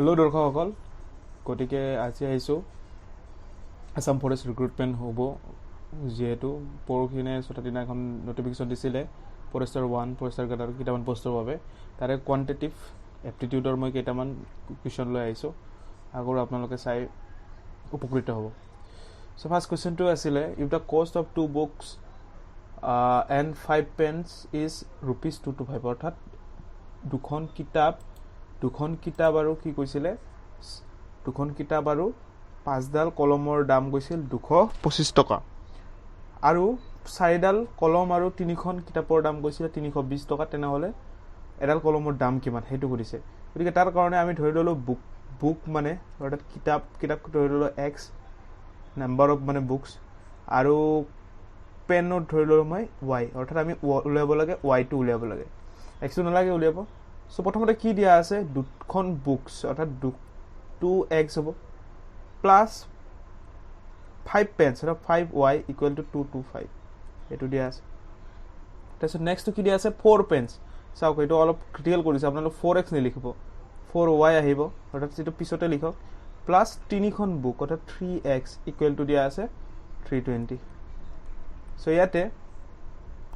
Hello' দৰ্শকসকল, গতিকে আজি আহিছোঁ আছাম ফৰেষ্ট ৰিক্ৰুটমেণ্ট হ'ব। যিহেতু পৰহিনে 6টা দিনা এখন নটিফিকেশ্যন দিছিলে ফৰেষ্টাৰ 1 ফৰেষ্টাৰ গাৰ্ডৰ কেইটামান পষ্টৰ বাবে। তাৰে কোৱান্টিটিভ এপ্টিটিউডৰ মই কেইটামান কুৱেশ্যন লৈ আহিছোঁ, আগৰ আপোনালোকে চাই উপকৃত হ'ব। চ' ফাৰ্ষ্ট কুৱেশ্যনটো আছিলে, if the cost of 2 books and 5 pens is ₹225, অৰ্থাৎ দুখন কিতাপ আৰু কি কৈছিলে, দুখন কিতাপ আৰু 5ডাল কলমৰ দাম কৈছিল 225 টকা, আৰু 4ডাল কলম আৰু 3খন কিতাপৰ দাম কৈছিলে 320 টকা। তেনেহ'লে এডাল কলমৰ দাম কিমান সেইটো সুধিছে। গতিকে তাৰ কাৰণে আমি ধৰি ল'লোঁ বুক মানে অৰ্থাৎ কিতাপ ধৰি ল'লোঁ এক্স, নাম্বাৰ অফ মানে বুকছ, আৰু পেনত ধৰি ল'লোঁ মই ৱাই, অৰ্থাৎ আমি উলিয়াব লাগে ৱাইটো উলিয়াব লাগে, এক্সটো নালাগে উলিয়াব। চ' প্ৰথমতে কি দিয়া আছে, দুখন বুকছ অৰ্থাৎ 2x হ'ব প্লাছ 5 পেন্স অৰ্থাৎ 5y ইকুৱেল টু 225, এইটো দিয়া আছে। তাৰপিছত নেক্সটটো কি দিয়া আছে, 4 পেন্স। চাওক এইটো অলপ ক্ৰিটিকেল কৰিছে, আপোনালোকে 4x নিলিখিব, 4y আহিব, অৰ্থাৎ যিটো পিছতে লিখক, প্লাছ 3খন বুক অৰ্থাৎ 3x ইকুৱেল টু দিয়া আছে 320। চ' ইয়াতে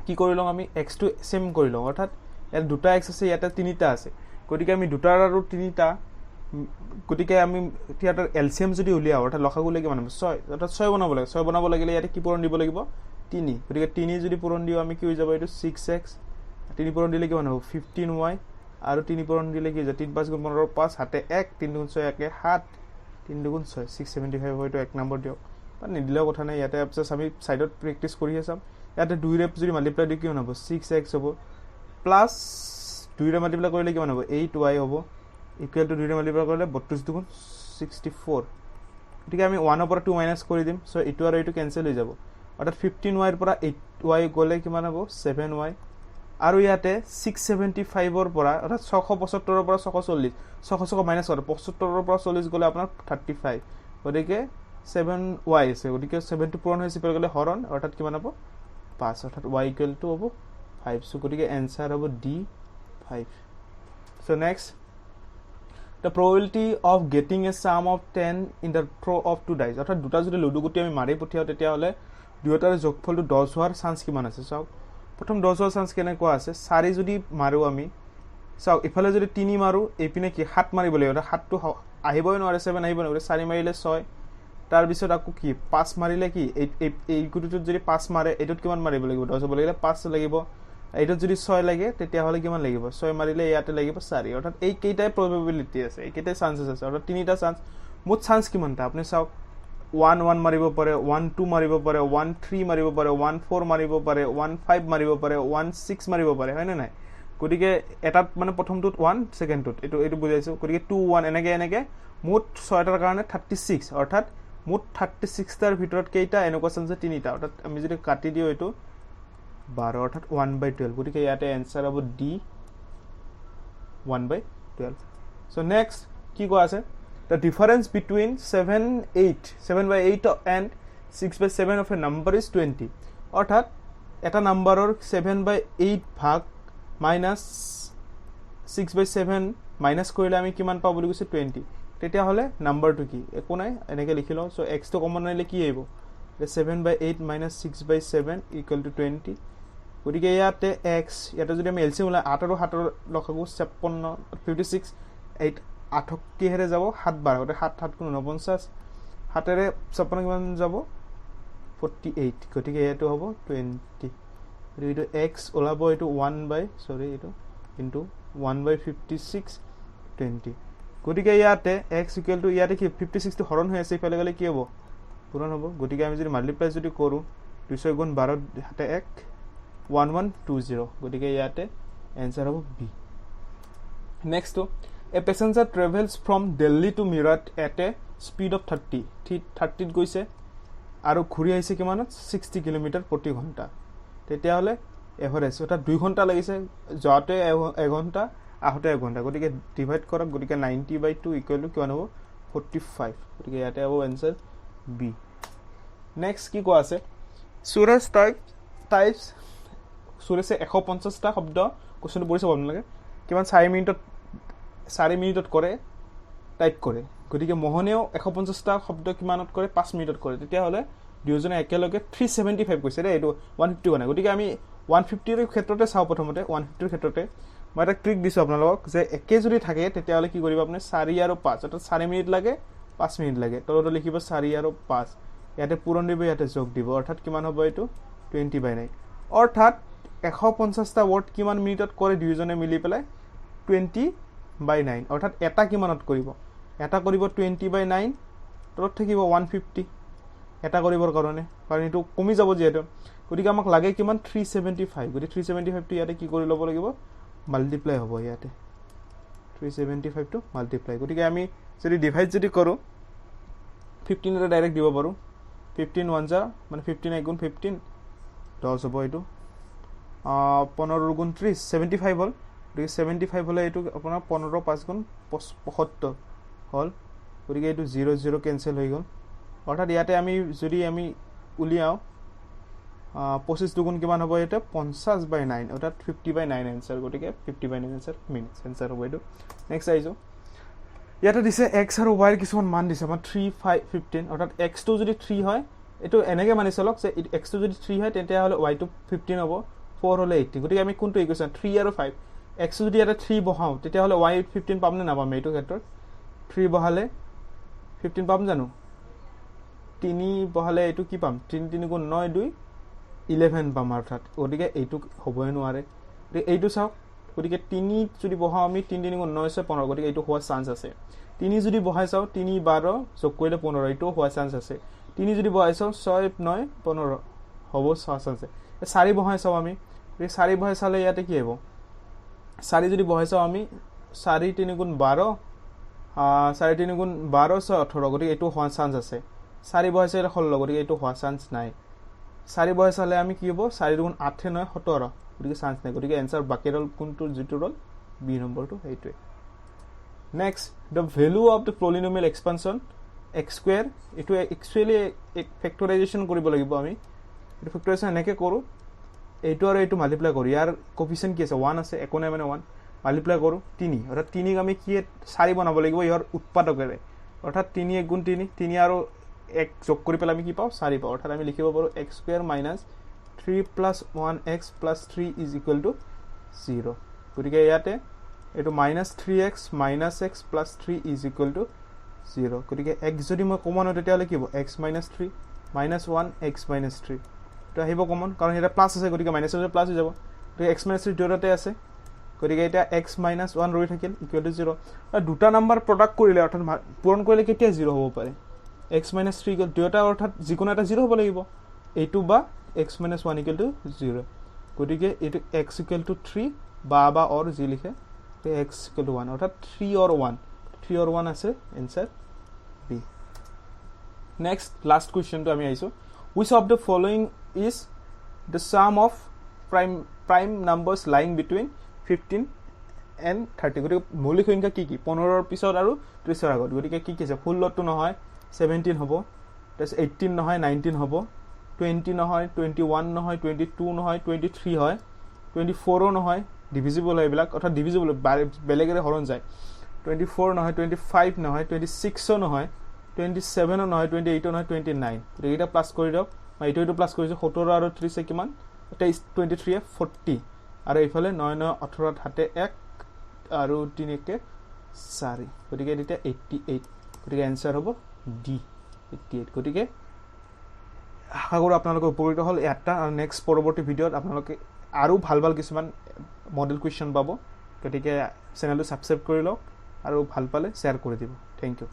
কি কৰি লওঁ, আমি এক্সটো ছেম কৰি লওঁ, অৰ্থাৎ ইয়াত 2টা এক্স আছে, ইয়াতে 3টা আছে। গতিকে আমি 2টাৰ আৰু 3টা, গতিকে আমি ইয়াতে এলচিএম যদি উলিয়াওঁ অৰ্থাৎ লসাগুলে কিমান হ'ব, 6, অৰ্থাৎ 6 বনাব লাগে। 6 বনাব লাগিলে ইয়াতে কি পূৰণ দিব লাগিব, 3। গতিকে 3 যদি পূৰণ দিওঁ আমি কি হৈ যাব, এইটো 6x, 3 পূৰণ দিলে কিমান হ'ব 15y, আৰু 3 পূৰণ দিলে কি হৈ যাব 3 5 গুণ 15 5, হাতে 1, 3 দুগুণ 6 1 7, 3 দুগুণ 6 675 হয়তো 1 নম্বৰ দিয়ক, বা নিদিলেও কথা নাই। ইয়াতে তাৰপিছত আমি ছাইডত প্ৰেক্টিচ কৰিহে চাম। ইয়াতে 2ৰে যদি মাল্টিপ্লাই দিওঁ কিমান হ'ব, 6x হ'ব, প্লাছ 2ৰে মাল্টিপ্লাই কৰিলে কিমান হ'ব 8y হ'ব, ইকুৱেল টু 2ৰে মাল্টিপ্লাই কৰিলে 32 দুগুণ 64। গতিকে আমি 1ৰ পৰা 2 মাইনাছ কৰি দিম। চ' এইটো আৰু এইটো কেঞ্চেল হৈ যাব, অৰ্থাৎ 15yৰ পৰা 8y গ'লে কিমান হ'ব 7y, আৰু ইয়াতে 675ৰ পৰা অৰ্থাৎ 675ৰ পৰা 640 মাইনাছ কৰে, 75ৰ পৰা 40 গ'লে আপোনাৰ 35, গতিকে 7y আছে। গতিকে 7টো পূৰণ হৈছে গ'লে হৰণ, অৰ্থাৎ কিমান হ'ব 5, অৰ্থাৎ y ইকুৱেল টু হ'ব 5। চ' গতিকে এনচাৰ হ'ব D5। So' next, the probability of getting a sum of 10 in the throw of 2 dice, অৰ্থাৎ দুটা যদি লুডু গুটি আমি মাৰি পঠিয়াওঁ তেতিয়াহ'লে দুয়োটাৰে যোগফলটো 10 হোৱাৰ চান্স কিমান আছে। চাওক প্ৰথম 10 হোৱাৰ চান্স কেনেকুৱা আছে, 4 যদি মাৰোঁ আমি, চাওক ইফালে যদি 3 মাৰোঁ, এইপিনে কি 7 মাৰিব লাগিব, 7টো আহিবই নোৱাৰে, 7 আহিব নোৱাৰে, 4 মাৰিলে 6, তাৰপিছত আকৌ কি 5 মাৰিলে কি, এই গুটিটোত যদি 5 মাৰে এইটোত কিমান মাৰিব লাগিব, 10 হ'ব লাগিলে 5 লাগিব, এইটোত যদি 6 লাগে তেতিয়াহ'লে কিমান লাগিব, 6 মাৰিলে ইয়াতে লাগিব 4, অৰ্থাৎ এইকেইটাই প্ৰবেবিলিটি আছে, এইকেইটাই চান্সেছ আছে, অৰ্থাৎ 3টা চান্স। মুঠ চান্স কিমানটা আপুনি চাওক, 1 1 মাৰিব পাৰে, 1 2 মাৰিব পাৰে, 1 3 মাৰিব পাৰে, 1 4 মাৰিব পাৰে, 1 5 মাৰিব পাৰে, 1 6 মাৰিব পাৰে, হয়নে নাই। গতিকে এটাত মানে প্ৰথমটোত 1, ছেকেণ্ডটোত এইটো বুজাইছোঁ। গতিকে 2 1 এনেকৈ মুঠ 6টাৰ কাৰণে 36, অৰ্থাৎ মুঠ 36টাৰ ভিতৰত কেইটা এনেকুৱা চান্স আছে 3টা, অৰ্থাৎ আমি যদি কাটি দিওঁ এইটো 12, অৰ্থাৎ 1/12। গতিকে ইয়াতে এনচাৰ হ'ব D 1/12। চ' নেক্সট কি কোৱা আছে, the difference between 7/8 and 6/7 of A number is 20, অৰ্থাৎ এটা নাম্বাৰৰ 7/8 ভাগ মাইনাছ 6/7 মাইনাছ কৰিলে আমি কিমান পাওঁ বুলি কৈছে 20। তেতিয়াহ'লে নাম্বাৰটো কি, একো নাই, এনেকৈ লিখি লওঁ। চ' এক্সটো কমন আনিলে কি আহিব, 7/8 মাইনাছ 6/7 ইকুৱেল টু 20। গতিকে ইয়াতে এক্স, ইয়াতে যদি আমি এলচিএম ওলাই 8 আৰু 7ৰ লসাগু 56, 56, 8 কিহেৰে যাব 7 বাৰ, গতিকে 7 7 গুণ 49, 7ৰে 56 কিমান যাব 48, গতিকে এইটো হ'ব 20। গতিকে এইটো এক্স ওলাব, এইটো 1/56 20। গতিকে ইয়াতে এক্স ইকুৱেল টু, ইয়াতে কি 56টো হৰণ হৈ আছে, ইফালে গ'লে কি হ'ব পূৰণ হ'ব। গতিকে আমি যদি মাল্টিপ্লাই যদি কৰোঁ 200 গুণ 12 হাতে 1, 1120, গতিকে ইয়াতে এনচাৰ হ'ব বি। নেক্সটটো, a passenger travels from Delhi to Meerut at a speed of 30ত গৈছে আৰু ঘূৰি আহিছে কিমানত 60 কিলোমিটাৰ প্ৰতি ঘণ্টা, তেতিয়াহ'লে এভাৰেজ অৰ্থাৎ 2 ঘণ্টা লাগিছে, যোৱাতে 1 ঘণ্টা, আহোঁতে 1 ঘণ্টা, গতিকে ডিভাইড কৰক। গতিকে 90/2 ইকুৱেল টু কিমান হ'ব 45, গতিকে ইয়াতে হ'ব এনচাৰ বি। নেক্সট কি কোৱা আছে, সুৰেশে 150টা শব্দ, কুৱেশ্যনটো পঢ়ি চাব আপোনালোকে, কিমান 4 মিনিটত কৰে, টাইপ কৰে গতিকে মোহনেও 150টা শব্দ কিমানত কৰে 5 মিনিটত কৰে তেতিয়াহ'লে দুয়োজনে একেলগে 375 কৈছে দেই এইটো 150 কোনে গতিকে আমি 150 ৰ ক্ষেত্ৰতে চাওঁ প্ৰথমতে 150 ৰ ক্ষেত্ৰতে মই এটা ট্ৰিক দিছোঁ আপোনালোকক যে একে যদি থাকে তেতিয়াহ'লে কি কৰিব আপুনি 4 আৰু 5 অৰ্থাৎ 4 মিনিট লাগে 5 মিনিট লাগে তলত লিখিব 4 আৰু 5 ইয়াতে পূৰণ দিব ইয়াতে যোগ দিব অৰ্থাৎ কিমান হ'ব এইটো 20/9 অৰ্থাৎ 150টা ৱৰ্ড কিমান মিনিটত কৰে দুয়োজনে মিলি পেলাই 20/9 অৰ্থাৎ এটা কিমানত কৰিব এটা কৰিব 20/9 তলত থাকিব 150 এটা কৰিবৰ কাৰণে কাৰণ এইটো কমি যাব যিহেতু গতিকে আমাক লাগে কিমান 375 গতিকে 375 টো ইয়াতে কি কৰি ল'ব লাগিব মাল্টিপ্লাই হ'ব ইয়াতে 375 টো মাল্টিপ্লাই গতিকে আমি যদি ডিভাইড যদি কৰোঁ 15 ৰে ডাইৰেক্ট দিব পাৰোঁ 15 1 যা মানে 15 গুণ 15 10 হ'ব এইটো 15 গুণ 30 75 হ'ল গতিকে 75 হ'লে এইটো আপোনাৰ 15 5 গুণ 75 হ'ল গতিকে এইটো 0 0 কেনসেল হৈ গ'ল অৰ্থাৎ ইয়াতে আমি যদি আমি উলিয়াও 25 দুগুণ কিমান হ'ব এটা 50/9 অৰ্থাৎ 50/9 आंसर গতিকে 50/9 आंसर মিনিটস आंसर হ'ব এইটো নেক্সট আইছো ইয়াতে দিছে x আৰু y ৰ কিছুমান মান দিছে আমাৰ 3 5 15 অৰ্থাৎ x টো যদি 3 হয় এটো এনেকে মানি চলক যে x টো যদি 3 হয় তেন্তে হলে y টো 15 হ'ব 4 হলে 18 গতিকে আমি কোনটো ইকুৱেশ্যন 3 আৰু 5 x যদি ইয়াতে 3 বহাও তেতিয়া হলে y 15 পাম নে নাপাম এইটো ক্ষেত্ৰত 3 বহালে 15 পাম জানো 3 বহালে এইটো কি পাম 3 3 গুণ 9 2 11 পাম অৰ্থাৎ গতিকে এইটো হ'বই নোৱাৰে এইটো চাওক গতিকে 3 যদি বহাও আমি 3 3 গুণ 9 15 গতিকে এইটো হোৱাৰ চান্স আছে 3 যদি বহাই চাও 3 12 যোগ কৰিলে 15 এইটো হোৱাৰ চান্স আছে 3 যদি বহাই চাও 6 9 15 হ'ব চান্স আছে 4 বহাই চাও আমি 4 বহাই চালে ইয়াতে কি হ'ব 4 যদি বহাই চাও আমি 4 3 গুণ 12 4 3 গুণ 12 18 গতিকে এইটো হোৱাৰ চান্স আছে 4 বহাই চালে 16 গতিকে এইটো হোৱাৰ চান্স নাই 4 বহাই চালে আমি কি হ'ব 4 গুণ 8 9 17 গতিকে চান্স নাই গতিকে आंसर বাকি ৰল কোনটো যেটো ৰল বি নম্বৰটো এইটোৱে next the value of the polynomial expansion x square এটো একচুয়ালি এক ফেক্টৰাইজেচন কৰিব লাগিব আমি এটো ফেক্টৰাইজেচন এনেকে কৰো এইটো আৰু এইটো মাল্টিপ্লাই কৰো ইয়াৰ কোফিচিয়েন্ট কি আছে 1 আছে একো নাই মানে 1 মাল্টিপ্লাই কৰো 3 অৰ্থাৎ 3 আমি কি 4 বনাব লাগিব ইয়াৰ উৎপাদকেৰে অৰ্থাৎ 3 1 গুণ 3 3 আৰু 1 যোগ কৰি পেলাই আমি কি পাও 4 পাও অৰ্থাৎ আমি লিখিব পাৰো x square minus 3 plus 1x plus 3 is equal to 0 গতিকে ইয়াতে এটো minus 3x minus x plus 3 is equal to 0 গতিকে x যদি মই কমন হয় তেতিয়া হলে কি হ'ব x minus 3 minus 1 x minus 3 তো আহিব কমন কাৰণ এটা প্লাস আছে গতিকে মাইনাস এর প্লাস হৈ যাব গতিকে x minus 3 দুটাতে আছে গতিকে এটা x minus 1 ৰৈ থাকিল ইকুৱেল টু 0 আৰু দুটা নাম্বাৰ প্ৰডাক্ট কৰিলে অৰ্থাৎ পূৰণ কৰিলে কেতিয়া 0 হ'ব পাৰে x minus 3 ইকুৱেল দুটা অৰ্থাৎ যিকোনো এটা 0 হ'ব লাগিব এইটো বা x minus 1 equal to 0 গতিকে এটো x equal to 3 বা or যি লিখে তে x equal to 1 অর্থাৎ 3 or 1 আছে answer B next last question to আমি আইছো which of the following is the sum of prime numbers lying between 15 and 30 গতিকে মৌলিক সংখ্যা কি কি 15 ৰ পিছত আৰু 30 ৰ আগত গতিকে কি কি আছে 16 টো নহয় 17 হ'ব তাছ 18 নহয় 19 হ'ব 20 নহয় 21 নহয় 22 নহয় 23 হয় 24 নহয় ডিভিজিবল হয় বিলাক অর্থাৎ ডিভিজিবল বেলেগৰে হৰণ যায় 24 নহয় 25 নহয় 26 নহয় 27 নহয় 28 নহয় 29 এইটা প্লাস কৰি দিও মই এইটো প্লাস কৰিছো 17 আৰু 30 এ কিমান 23 এ 40 আৰু এইফালে 9 9 18 হাতে 1 আৰু 3 কে 4 গতিকে এটা 88 গতিকে आंसर হ'ব ডি 88 গতিকে আশা কৰো আপোনালোকৰ উপকৃত হল এটা আৰু নেক্সট পৰৱৰ্তী ভিডিওত আপোনালোকে আৰু ভাল ভাল কিছুমান মডেল কোৱেশ্চন পাব গতিকে চেনেলটো সাবস্ক্ৰাইব কৰি লওক আৰু ভাল পালে শেয়াৰ কৰি দিব থ্যাংক ইউ